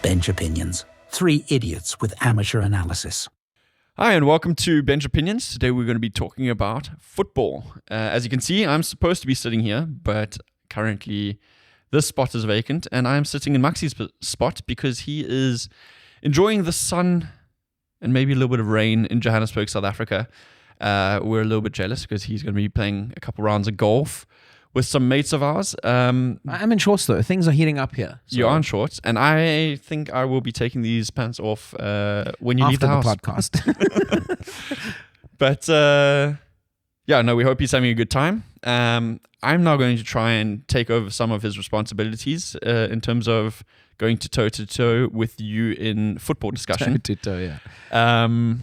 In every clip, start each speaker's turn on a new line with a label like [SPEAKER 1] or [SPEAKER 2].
[SPEAKER 1] Bench Opinions. Three idiots with amateur analysis.
[SPEAKER 2] Hi, and welcome to Bench Opinions. Today we're going to be talking about football. As you can see, I'm supposed to be sitting here, but currently this spot is vacant, and I'm sitting in Maxi's spot because he is enjoying the sun and maybe a little bit of rain in Johannesburg, South Africa. We're a little bit jealous because he's going to be playing a couple rounds of golf with some mates of ours.
[SPEAKER 3] I'm in shorts though. Things are heating up here.
[SPEAKER 2] So. You are in shorts, and I think I will be taking these pants off when you leave the house.
[SPEAKER 3] After the podcast.
[SPEAKER 2] But we hope he's having a good time. I'm now going to try and take over some of his responsibilities in terms of going toe-to-toe with you in football discussion.
[SPEAKER 3] Toe-to-toe, yeah.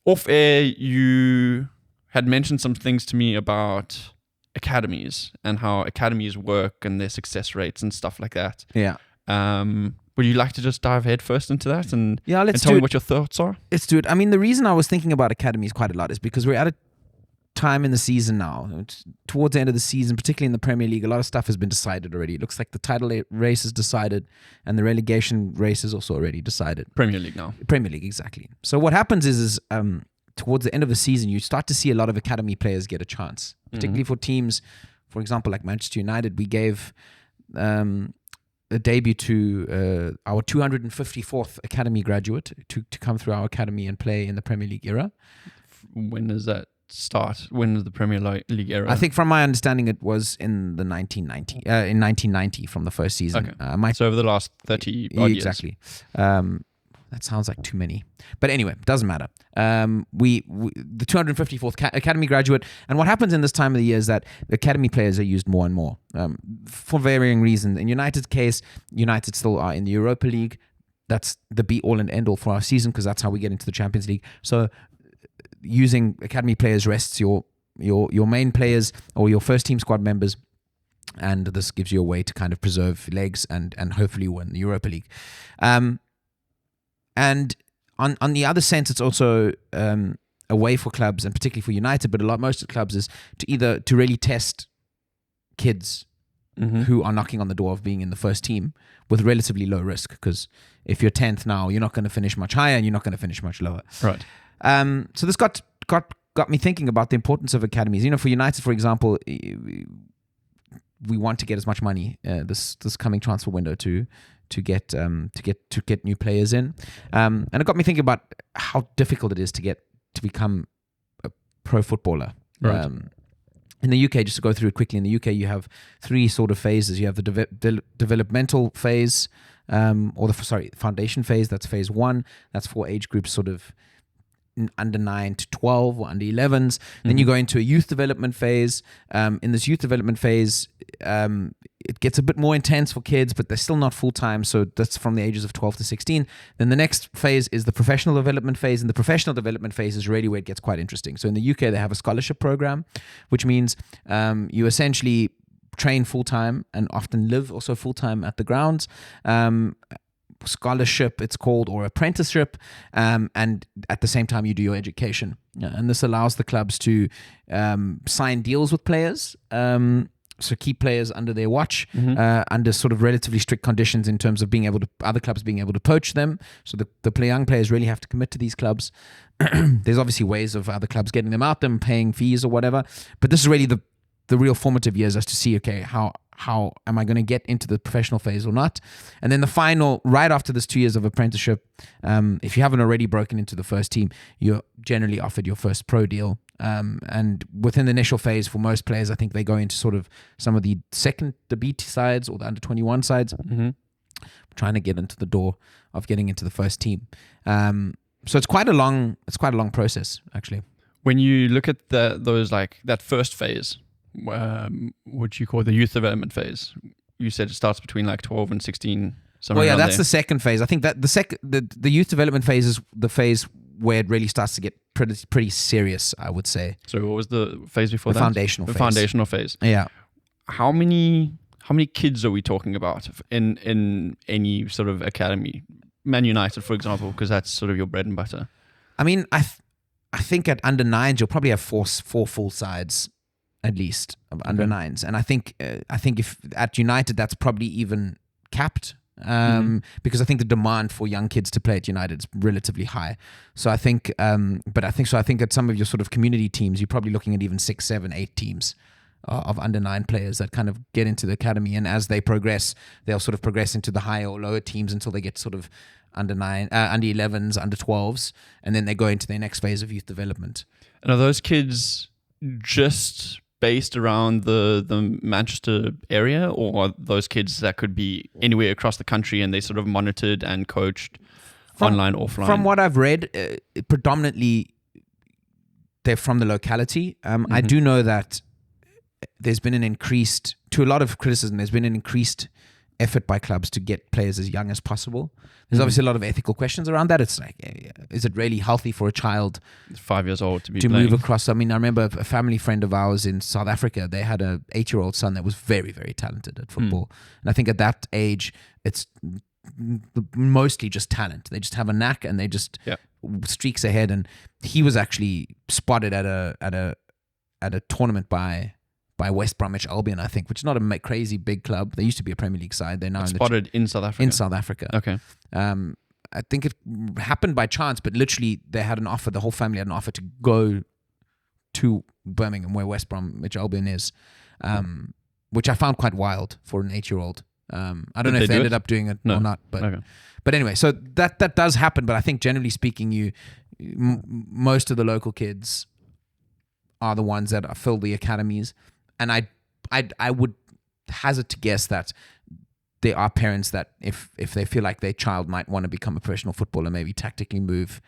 [SPEAKER 2] Off air, you had mentioned some things to me about academies and how academies work and their success rates and stuff like that.
[SPEAKER 3] Yeah.
[SPEAKER 2] Would you like to just dive head first into that and
[SPEAKER 3] let's
[SPEAKER 2] tell me what your thoughts are?
[SPEAKER 3] Let's do it. I mean, the reason I was thinking about academies quite a lot is because we're at a time in the season now. Towards the end of the season, particularly in the Premier League, a lot of stuff has been decided already. It looks like the title race is decided and the relegation race is also already decided.
[SPEAKER 2] Premier League now.
[SPEAKER 3] Premier League, exactly. So what happens is towards the end of the season, you start to see a lot of academy players get a chance, particularly for teams, for example, like Manchester United. We gave a debut to our 254th academy graduate to come through our academy and play in the Premier League era.
[SPEAKER 2] When does that start? When is the Premier League era?
[SPEAKER 3] I think from my understanding, it was in the 1990 from the first season.
[SPEAKER 2] Okay. So over the last 30 odd years.
[SPEAKER 3] Exactly. That sounds like too many. But anyway, doesn't matter. We the 254th academy graduate. And what happens in this time of the year is that the academy players are used more and more for varying reasons. In United's case, United still are in the Europa League. That's the be-all and end-all for our season because that's how we get into the Champions League. So using academy players rests your main players or your first team squad members. And this gives you a way to kind of preserve legs and hopefully win the Europa League. And on the other sense, it's also a way for clubs, and particularly for United, but most of the clubs is to really test kids who are knocking on the door of being in the first team with relatively low risk. Because if you're 10th now, you're not going to finish much higher, and you're not going to finish much lower.
[SPEAKER 2] Right.
[SPEAKER 3] So this got me thinking about the importance of academies. You know, for United, for example, we want to get as much money this coming transfer window to get new players in, and it got me thinking about how difficult it is to become a pro footballer.
[SPEAKER 2] Right.
[SPEAKER 3] In the UK, just to go through it quickly, in the UK you have three sort of phases. You have the developmental phase, foundation phase. That's phase 1. That's for age groups sort of under 9 to 12 or under 11s. Then you go into a youth development phase. In this youth development phase, it gets a bit more intense for kids, but they're still not full-time, so that's from the ages of 12 to 16. Then the next phase is the professional development phase, and the professional development phase is really where it gets quite interesting. So in the UK, they have a scholarship program, which means you essentially train full-time and often live also full-time at the grounds. Scholarship, it's called, or apprenticeship, and at the same time you do your education. And this allows the clubs to sign deals with players, so keep players under their watch, under sort of relatively strict conditions in terms of other clubs being able to poach them. So the young players really have to commit to these clubs. There's obviously ways of other clubs getting them out, them paying fees or whatever, but this is really the real formative years as to see, okay, how am I going to get into the professional phase or not? And then the final, right after this 2 years of apprenticeship, if you haven't already broken into the first team, you're generally offered your first pro deal. And within the initial phase, for most players, I think they go into sort of some of the B sides or the under 21 sides, trying to get into the door of getting into the first team. So it's quite a long process, actually.
[SPEAKER 2] When you look at those like that first phase, what you call the youth development phase, you said it starts between like 12 and 16.
[SPEAKER 3] Well, yeah, that's the second phase. I think that the youth development phase is the phase where it really starts to get pretty serious, I would say.
[SPEAKER 2] So what was the phase before that?
[SPEAKER 3] The
[SPEAKER 2] foundational phase.
[SPEAKER 3] Yeah.
[SPEAKER 2] How many kids are we talking about in any sort of academy? Man United, for example, because that's sort of your bread and butter.
[SPEAKER 3] I mean, I think at under 9s you'll probably have four full sides at least of under 9s, and I think if at United that's probably even capped because I think the demand for young kids to play at United is relatively high. So I think, I think at some of your sort of community teams, you're probably looking at even 6, 7, 8 teams of under 9 players that kind of get into the academy, and as they progress, they'll sort of progress into the higher or lower teams until they get sort of under 9, under 11s, under 12s, and then they go into their next phase of youth development.
[SPEAKER 2] And are those kids just based around the Manchester area, or are those kids that could be anywhere across the country and they sort of monitored and coached online, offline?
[SPEAKER 3] From what I've read, predominantly they're from the locality. I do know that there's been an increased, to a lot of criticism, there's been an increased effort by clubs to get players as young as possible. There's obviously a lot of ethical questions around that. It's like, is it really healthy for a child
[SPEAKER 2] 5 years old to playing?
[SPEAKER 3] move across? I mean, I remember a family friend of ours in South Africa, they had a 8-year-old son that was very, very talented at football. And I think at that age, it's mostly just talent. They just have a knack and they just streaks ahead. And he was actually spotted at a tournament by West Bromwich Albion, I think, which is not a crazy big club. They used to be a Premier League side. They're now
[SPEAKER 2] spotted in South Africa.
[SPEAKER 3] In South Africa.
[SPEAKER 2] Okay.
[SPEAKER 3] I think it happened by chance, but literally they had an offer. The whole family had an offer to go to Birmingham, where West Bromwich Albion is, which I found quite wild for an 8-year-old. I don't know if they ended up doing it or not, but anyway, so that does happen. But I think generally speaking, most of the local kids are the ones that fill the academies. And I would hazard to guess that there are parents that if they feel like their child might want to become a professional footballer, maybe tactically move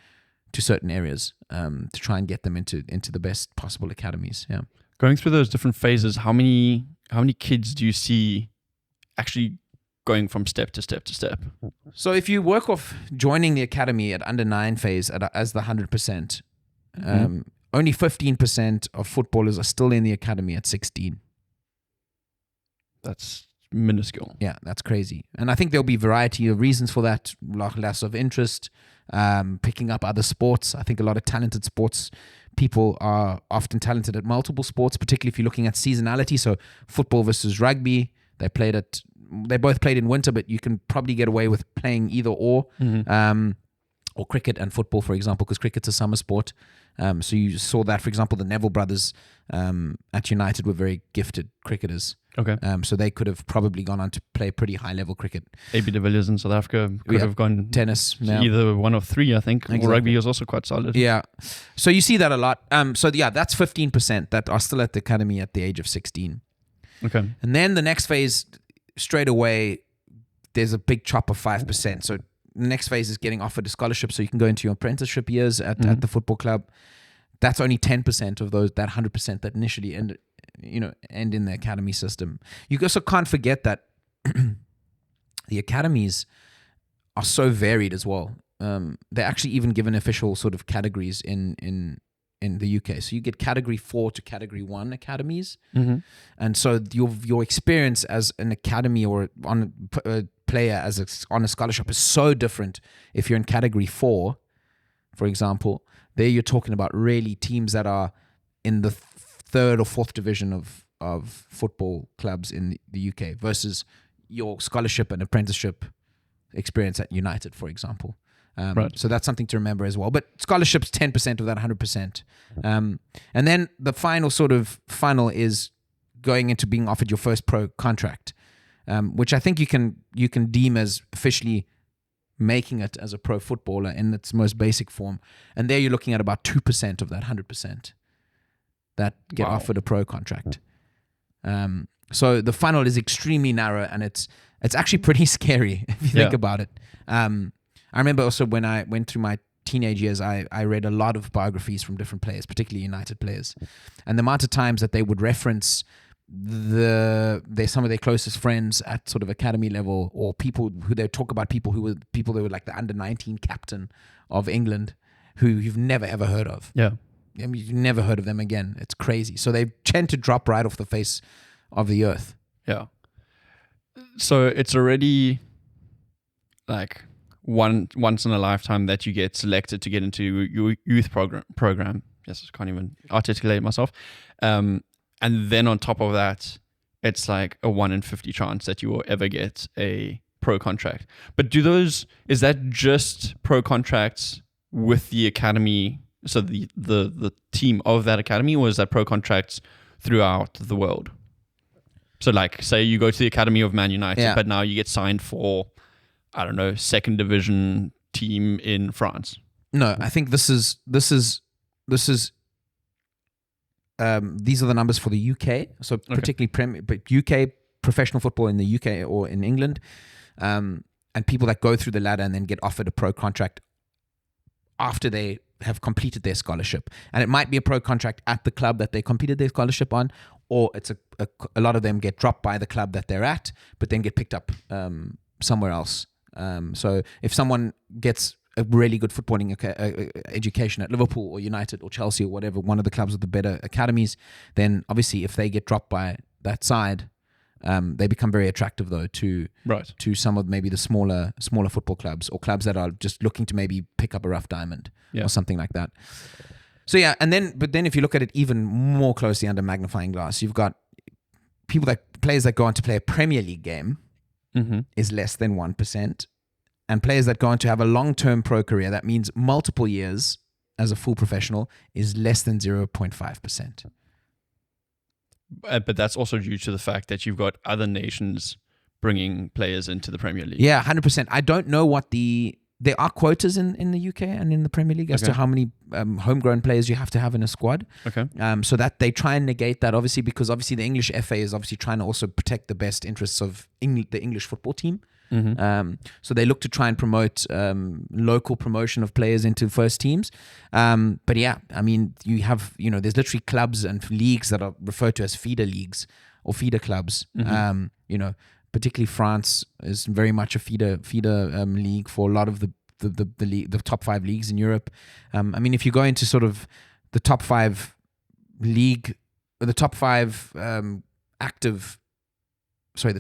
[SPEAKER 3] to certain areas to try and get them into the best possible academies. Yeah.
[SPEAKER 2] Going through those different phases, how many kids do you see actually going from step to step to step?
[SPEAKER 3] So if you work off joining the academy at under 9 phase as the 100%, only 15% of footballers are still in the academy at 16.
[SPEAKER 2] That's minuscule.
[SPEAKER 3] Yeah, that's crazy. And I think there'll be a variety of reasons for that. Loss of interest, picking up other sports. I think a lot of talented sports people are often talented at multiple sports, particularly if you're looking at seasonality. So football versus rugby, they both played in winter, but you can probably get away with playing either or cricket and football, for example, because cricket's a summer sport. So you saw that, for example, the Neville brothers at United were very gifted cricketers.
[SPEAKER 2] Okay.
[SPEAKER 3] So they could have probably gone on to play pretty high-level cricket.
[SPEAKER 2] AB de Villiers in South Africa could have gone
[SPEAKER 3] tennis.
[SPEAKER 2] Either one of 3, I think. Exactly. Or rugby was also quite solid.
[SPEAKER 3] Yeah. So you see that a lot. So that's 15% that are still at the academy at the age of 16.
[SPEAKER 2] Okay.
[SPEAKER 3] And then the next phase, straight away, there's a big chop of 5%. So the next phase is getting offered a scholarship so you can go into your apprenticeship years at the football club. That's only 10% of that 100% that initially end in the academy system. You also can't forget that the academies are so varied as well. They're actually even given official sort of categories in the UK. So you get category 4 to category 1 academies. And so your experience as an academy or on a player on a scholarship is so different. If you're in category 4, for example, there you're talking about really teams that are in the 3rd or 4th division of football clubs in the UK versus your scholarship and apprenticeship experience at United, for example.
[SPEAKER 2] Right.
[SPEAKER 3] So that's something to remember as well. But scholarships, 10% of that 100%. And then the final is going into being offered your first pro contract, which I think you can deem as officially making it as a pro footballer in its most basic form. And there you're looking at about 2% of that 100% that get offered a pro contract. So the funnel is extremely narrow, and it's actually pretty scary if you think about it. I remember also when I went through my teenage years, I read a lot of biographies from different players, particularly United players, and the amount of times that they would reference some of their closest friends at sort of academy level, or people who they talk about people that were like the under-19 captain of England, who you've never ever heard of.
[SPEAKER 2] Yeah,
[SPEAKER 3] I mean, you've never heard of them again. It's crazy. So they tend to drop right off the face of the earth. Yeah.
[SPEAKER 2] So it's already like once in a lifetime that you get selected to get into your youth program. Yes, I can't even articulate myself. And then on top of that, it's like a 1 in 50 chance that you will ever get a pro contract. But is that just pro contracts with the academy, so the team of that academy, or is that pro contracts throughout the world? So like, say you go to the academy of Man United, but now you get signed for, I don't know, second division team in France.
[SPEAKER 3] No, I think this is these are the numbers for the UK. So particularly but UK professional football in the UK or in England, and people that go through the ladder and then get offered a pro contract after they have completed their scholarship. And it might be a pro contract at the club that they completed their scholarship on, or it's a lot of them get dropped by the club that they're at, but then get picked up somewhere else. So if someone gets a really good footballing education at Liverpool or United or Chelsea or whatever, one of the clubs with the better academies, then obviously if they get dropped by that side, they become very attractive though to some of maybe the smaller football clubs or clubs that are just looking to maybe pick up a rough diamond or something like that. So yeah, but then if you look at it even more closely under magnifying glass, you've got players that go on to play a Premier League game is less than 1%. And players that go on to have a long-term pro career, that means multiple years as a full professional, is less than 0.5%.
[SPEAKER 2] But that's also due to the fact that you've got other nations bringing players into the Premier League.
[SPEAKER 3] Yeah, 100%. I don't know what there are quotas in the UK and in the Premier League as to how many homegrown players you have to have in a squad.
[SPEAKER 2] Okay.
[SPEAKER 3] So that they try and negate that, obviously, because obviously the English FA is obviously trying to also protect the best interests of the English football team. So they look to try and promote local promotion of players into first teams. But yeah, I mean, you have, there's literally clubs and leagues that are referred to as feeder leagues or feeder clubs. Particularly France is very much a feeder league for a lot of the top 5 leagues in Europe. I mean, if you go into sort of the top 5 league, or the top 5 the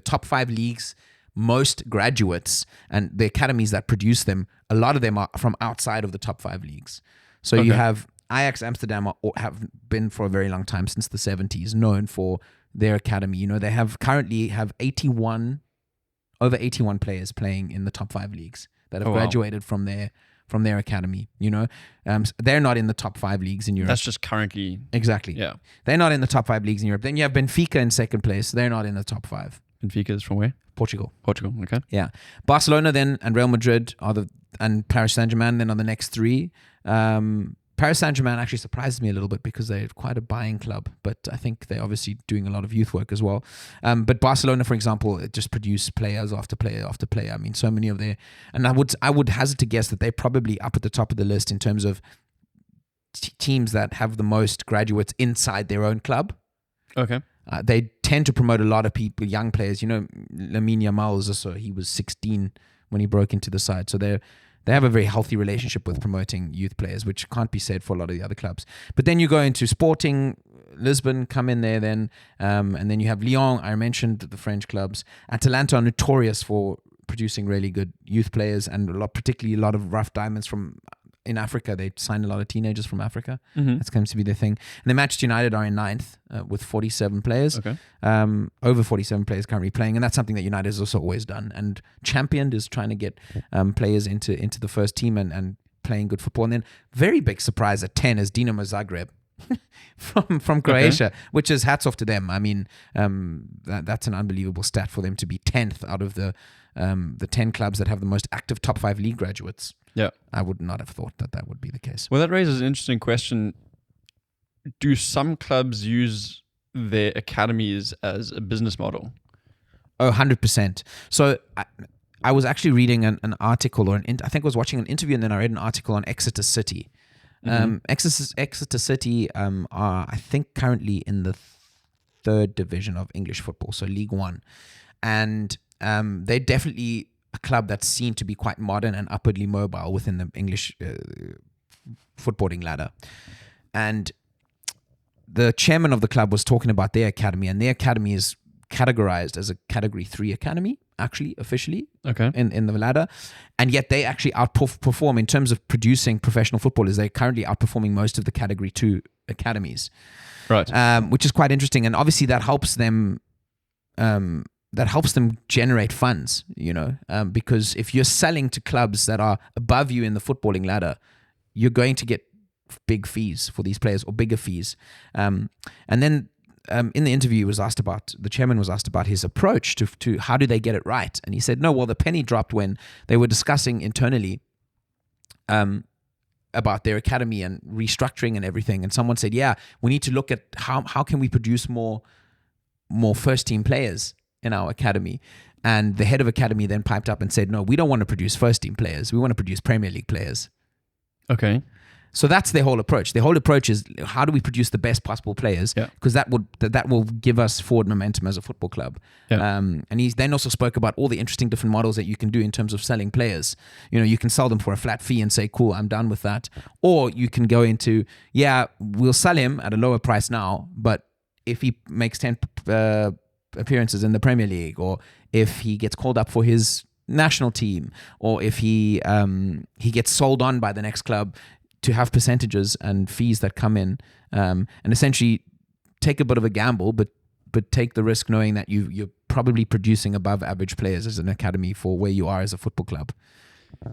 [SPEAKER 3] top 5 leagues, most graduates and the academies that produce them, a lot of them are from outside of the top 5 leagues. So you have Ajax Amsterdam have been for a very long time, since the 70s, known for their academy. They currently have over 81 players playing in the top 5 leagues that have graduated from their academy. They're not in the top 5 leagues in Europe.
[SPEAKER 2] That's just currently.
[SPEAKER 3] Exactly.
[SPEAKER 2] Yeah.
[SPEAKER 3] They're not in the top 5 leagues in Europe. Then you have Benfica in second place. They're not in the top 5.
[SPEAKER 2] Benfica is from where?
[SPEAKER 3] Portugal.
[SPEAKER 2] Okay.
[SPEAKER 3] Yeah. Barcelona then and Real Madrid and Paris Saint-Germain then are the next 3. Paris Saint-Germain actually surprises me a little bit because they're quite a buying club, but I think they're obviously doing a lot of youth work as well. But Barcelona, for example, it just produce players after player after player. I mean, so many of their, and I would hazard to guess that they're probably up at the top of the list in terms of teams that have the most graduates inside their own club.
[SPEAKER 2] Okay.
[SPEAKER 3] They tend to promote a lot of people, young players. Lamine Yamal is also, he was 16 when he broke into the side. So they have a very healthy relationship with promoting youth players, which can't be said for a lot of the other clubs. But then you go into Sporting, Lisbon come in there then, and then you have Lyon. I mentioned the French clubs. Atalanta are notorious for producing really good youth players, and particularly a lot of rough diamonds in Africa. They signed a lot of teenagers from Africa. That seems to be their thing. And then Manchester United are in 9th with 47 players.
[SPEAKER 2] Okay.
[SPEAKER 3] Over 47 players currently playing. And that's something that United has also always done and championed, is trying to get players into the first team and playing good football. And then very big surprise at 10 is Dinamo Zagreb from Croatia, which is hats off to them. I mean, that's an unbelievable stat for them to be 10th out of the 10 clubs that have the most active top 5 league graduates.
[SPEAKER 2] Yeah.
[SPEAKER 3] I would not have thought that would be the case.
[SPEAKER 2] Well, that raises an interesting question. Do some clubs use their academies as a business model?
[SPEAKER 3] Oh, 100%. So I was actually reading an article, I think I was watching an interview, and then I read an article on Exeter City. Exeter City are, I think, currently in the 3rd division of English football, so League One. And they're definitely a club that's seen to be quite modern and upwardly mobile within the English footballing ladder. And the chairman of the club was talking about their academy, and their academy is categorized as a Category 3 academy, actually, officially, in the ladder. And yet they actually outperform in terms of producing professional footballers. They're currently outperforming most of the Category 2 academies.
[SPEAKER 2] Right.
[SPEAKER 3] Which is quite interesting. And obviously that helps them that helps them generate funds, because if you're selling to clubs that are above you in the footballing ladder, you're going to get big fees for these players, or bigger fees. And then in the interview, the chairman was asked about his approach to how do they get it right. And he said, no, well, the penny dropped when they were discussing internally about their academy and restructuring and everything. And someone said, yeah, we need to look at how can we produce more first team players in our academy. And the head of academy then piped up and said, no, we don't want to produce first team players. We want to produce Premier League players.
[SPEAKER 2] Okay.
[SPEAKER 3] So that's their whole approach. Their whole approach is, how do we produce the best possible players? Because that will give us forward momentum as a football club.
[SPEAKER 2] Yeah.
[SPEAKER 3] And he then also spoke about all the interesting different models that you can do in terms of selling players. You can sell them for a flat fee and say, cool, I'm done with that. Or you can go into, we'll sell him at a lower price now, but if he makes 10 appearances in the Premier League, or if he gets called up for his national team, or if he gets sold on by the next club, to have percentages and fees that come in, and essentially take a bit of a gamble, but take the risk knowing that you're probably producing above average players as an academy for where you are as a football club.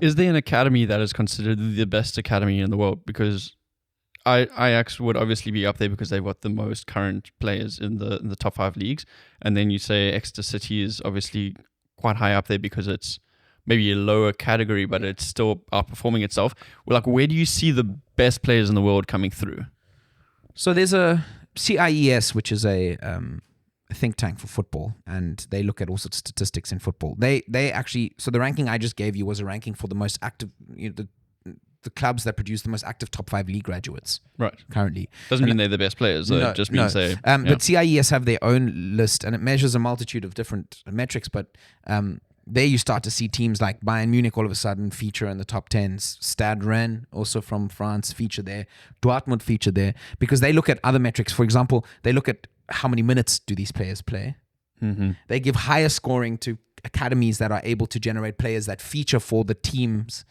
[SPEAKER 2] Is there an academy that is considered the best academy in the world? Because Ajax would obviously be up there because they've got the most current players in the top 5 leagues. And then you say Exeter City is obviously quite high up there because it's maybe a lower category, but it's still outperforming itself. Like, where do you see the best players in the world coming through?
[SPEAKER 3] So there's a CIES, which is a think tank for football, and they look at all sorts of statistics in football. They actually, so the ranking I just gave you was a ranking for the most active, the clubs that produce the most active top 5 league graduates.
[SPEAKER 2] Right.
[SPEAKER 3] Currently.
[SPEAKER 2] Doesn't mean they're the best players. Though. It just means they...
[SPEAKER 3] But CIES have their own list, and it measures a multitude of different metrics, but there you start to see teams like Bayern Munich all of a sudden feature in the top 10s. Stade Rennes, also from France, feature there. Dortmund feature there, because they look at other metrics. For example, they look at how many minutes do these players play.
[SPEAKER 2] Mm-hmm.
[SPEAKER 3] They give higher scoring to academies that are able to generate players that feature for the teams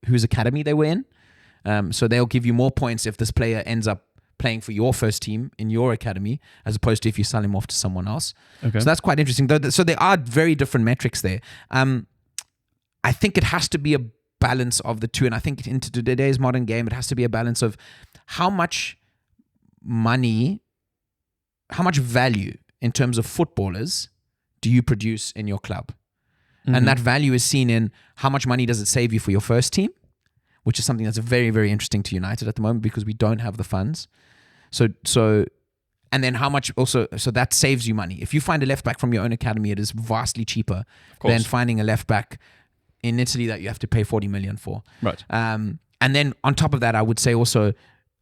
[SPEAKER 3] whose academy they were in. So they'll give you more points if this player ends up playing for your first team in your academy, as opposed to if you sell him off to someone else.
[SPEAKER 2] Okay.
[SPEAKER 3] So that's quite interesting. So there are very different metrics there. I think it has to be a balance of the two. And I think into today's modern game, it has to be a balance of how much money, how much value in terms of footballers do you produce in your club? Mm-hmm. And that value is seen in how much money does it save you for your first team, which is something that's very, very interesting to United at the moment because we don't have the funds. So, and then how much also, so that saves you money. If you find a left back from your own academy, it is vastly cheaper than finding a left back in Italy that you have to pay 40 million for.
[SPEAKER 2] Right.
[SPEAKER 3] And then on top of that, I would say also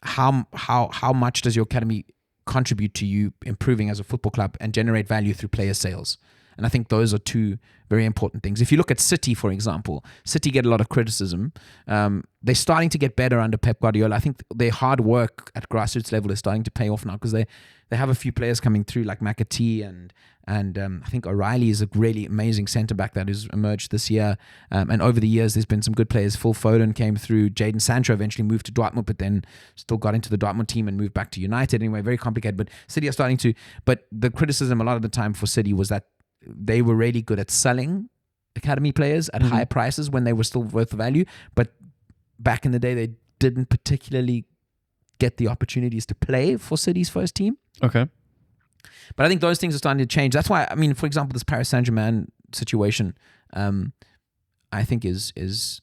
[SPEAKER 3] how much does your academy contribute to you improving as a football club and generate value through player sales? And I think those are two very important things. If you look at City, for example, City get a lot of criticism. They're starting to get better under Pep Guardiola. I think their hard work at grassroots level is starting to pay off now because they have a few players coming through like McAtee and I think O'Reilly is a really amazing centre-back that has emerged this year. And over the years, there's been some good players. Phil Foden came through. Jadon Sancho eventually moved to Dortmund, but then still got into the Dortmund team and moved back to United. Anyway, very complicated. But City are starting to... But the criticism a lot of the time for City was that they were really good at selling academy players at high prices when they were still worth the value. But back in the day, they didn't particularly get the opportunities to play for City's first team.
[SPEAKER 2] Okay.
[SPEAKER 3] But I think those things are starting to change. That's why, I mean, for example, this Paris Saint-Germain situation, I think is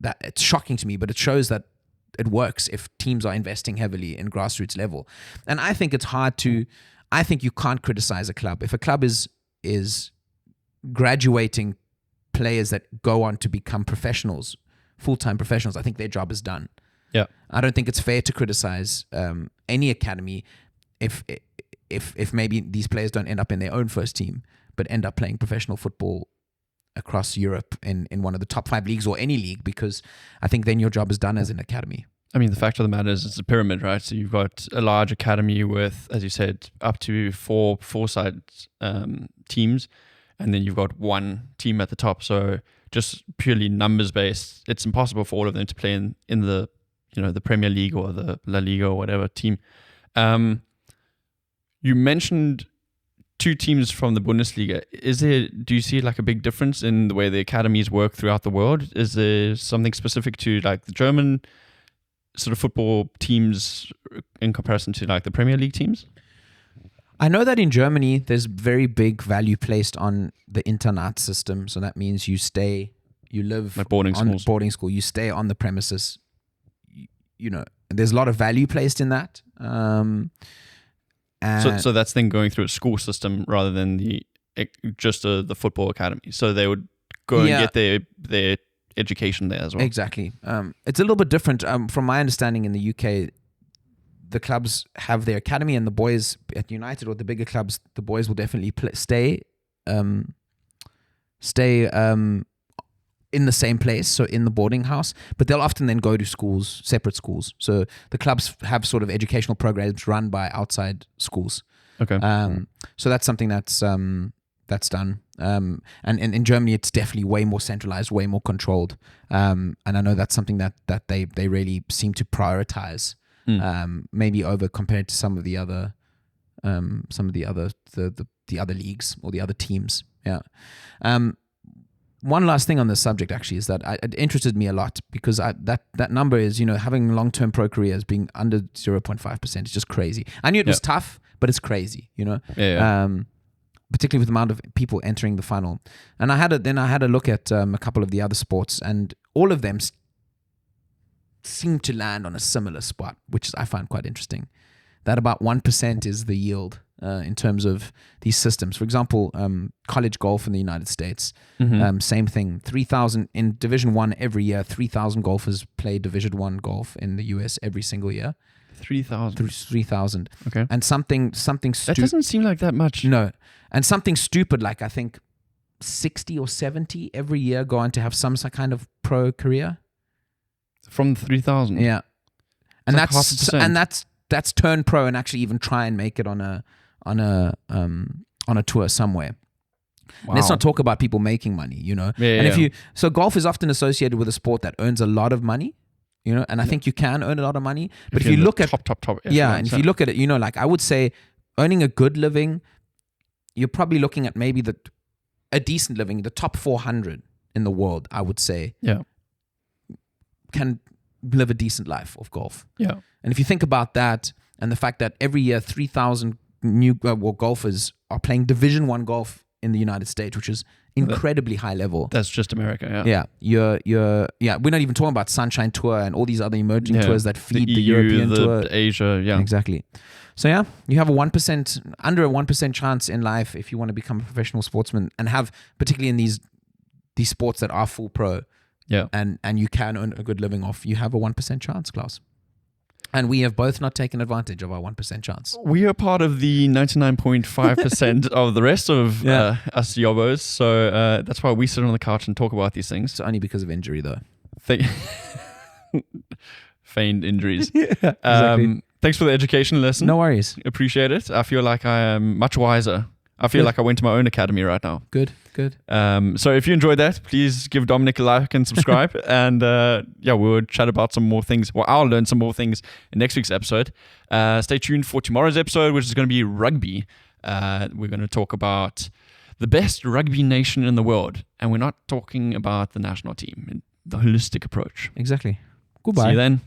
[SPEAKER 3] that it's shocking to me, but it shows that it works if teams are investing heavily in grassroots level. And I think it's hard to... I think you can't criticize a club. If a club is graduating players that go on to become professionals, full-time professionals, I think their job is done.
[SPEAKER 2] Yeah.
[SPEAKER 3] I don't think it's fair to criticize any academy if maybe these players don't end up in their own first team, but end up playing professional football across Europe in one of the top 5 leagues or any league, because I think then your job is done as an academy.
[SPEAKER 2] I mean, the fact of the matter is it's a pyramid, right? So you've got a large academy with, as you said, up to four-side teams, and then you've got one team at the top. So just purely numbers-based, it's impossible for all of them to play in the the Premier League or the La Liga or whatever team. You mentioned two teams from the Bundesliga. Do you see like a big difference in the way the academies work throughout the world? Is there something specific to like the German sort of football teams in comparison to like the Premier League teams?
[SPEAKER 3] I know that in Germany, there's very big value placed on the Internat system. So that means you live
[SPEAKER 2] like boarding schools.
[SPEAKER 3] Boarding school. You stay on the premises. There's a lot of value placed in that.
[SPEAKER 2] So that's then going through a school system rather than the football academy. So they would go and get their education there as well.
[SPEAKER 3] Exactly. It's a little bit different. From my understanding, in the UK, the clubs have their academy, and the boys at United or the bigger clubs, the boys will definitely stay in the same place, so in the boarding house, but they'll often then go to schools, separate schools. So the clubs have sort of educational programs run by outside schools.
[SPEAKER 2] Okay.
[SPEAKER 3] So that's something that's done. And in Germany, it's definitely way more centralized, way more controlled. And I know that's something that they really seem to prioritize. Maybe over compared to some of the other the other leagues or the other teams. Yeah. One last thing on this subject actually is that it interested me a lot because that number is, having long-term pro careers being under 0.5% is just crazy. I knew it was tough, but it's crazy, particularly with the amount of people entering the final. And I had a look at a couple of the other sports, and all of them seem to land on a similar spot, which I find quite interesting. That about 1% is the yield in terms of these systems. For example, college golf in the United States, same thing. 3,000 in Division 1 every year. 3,000 golfers play Division 1 golf in the US every single year. 3,000.
[SPEAKER 2] Okay.
[SPEAKER 3] And something
[SPEAKER 2] that doesn't seem like that much.
[SPEAKER 3] No, and something stupid like I think 60 or 70 every year go on to have some kind of pro career.
[SPEAKER 2] From 3,000.
[SPEAKER 3] Yeah, and
[SPEAKER 2] like
[SPEAKER 3] that's turn pro and actually even try and make it on a tour somewhere. Wow. Let's not talk about people making money, so golf is often associated with a sport that earns a lot of money, and I think you can earn a lot lot. But if you look at
[SPEAKER 2] top,
[SPEAKER 3] and if you look at it, like I would say earning a good living, you're probably looking at maybe a decent living, the top 400 in the world, I would say.
[SPEAKER 2] Yeah.
[SPEAKER 3] Can live a decent life of golf.
[SPEAKER 2] Yeah.
[SPEAKER 3] And if you think about that and the fact that every year 3,000 new golfers are playing Division 1 golf in the United States, which is incredibly high level.
[SPEAKER 2] That's just America, yeah.
[SPEAKER 3] Yeah. We're not even talking about Sunshine Tour and all these other emerging tours that feed the
[SPEAKER 2] EU,
[SPEAKER 3] European tour.
[SPEAKER 2] Asia, yeah.
[SPEAKER 3] Exactly. So yeah, you have under a 1% chance in life if you want to become a professional sportsman and have, particularly in these sports that are full pro.
[SPEAKER 2] Yeah.
[SPEAKER 3] And you can earn a good living off. You have a 1% chance, Klaus. And we have both not taken advantage of our 1% chance.
[SPEAKER 2] We are part of the 99.5% of the rest of us yobbos. So that's why we sit on the couch and talk about these things.
[SPEAKER 3] It's only because of injury, though.
[SPEAKER 2] Feigned injuries.
[SPEAKER 3] Yeah, exactly.
[SPEAKER 2] Thanks for the education lesson.
[SPEAKER 3] No worries.
[SPEAKER 2] Appreciate it. I feel like I am much wiser. I feel like I went to my own academy right now.
[SPEAKER 3] Good.
[SPEAKER 2] So if you enjoyed that, please give Dominic a like and subscribe. And we'll chat about some more things. Well, I'll learn some more things in next week's episode. Stay tuned for tomorrow's episode, which is going to be rugby. We're going to talk about the best rugby nation in the world. And we're not talking about the national team, the holistic approach.
[SPEAKER 3] Exactly. Goodbye.
[SPEAKER 2] See you then.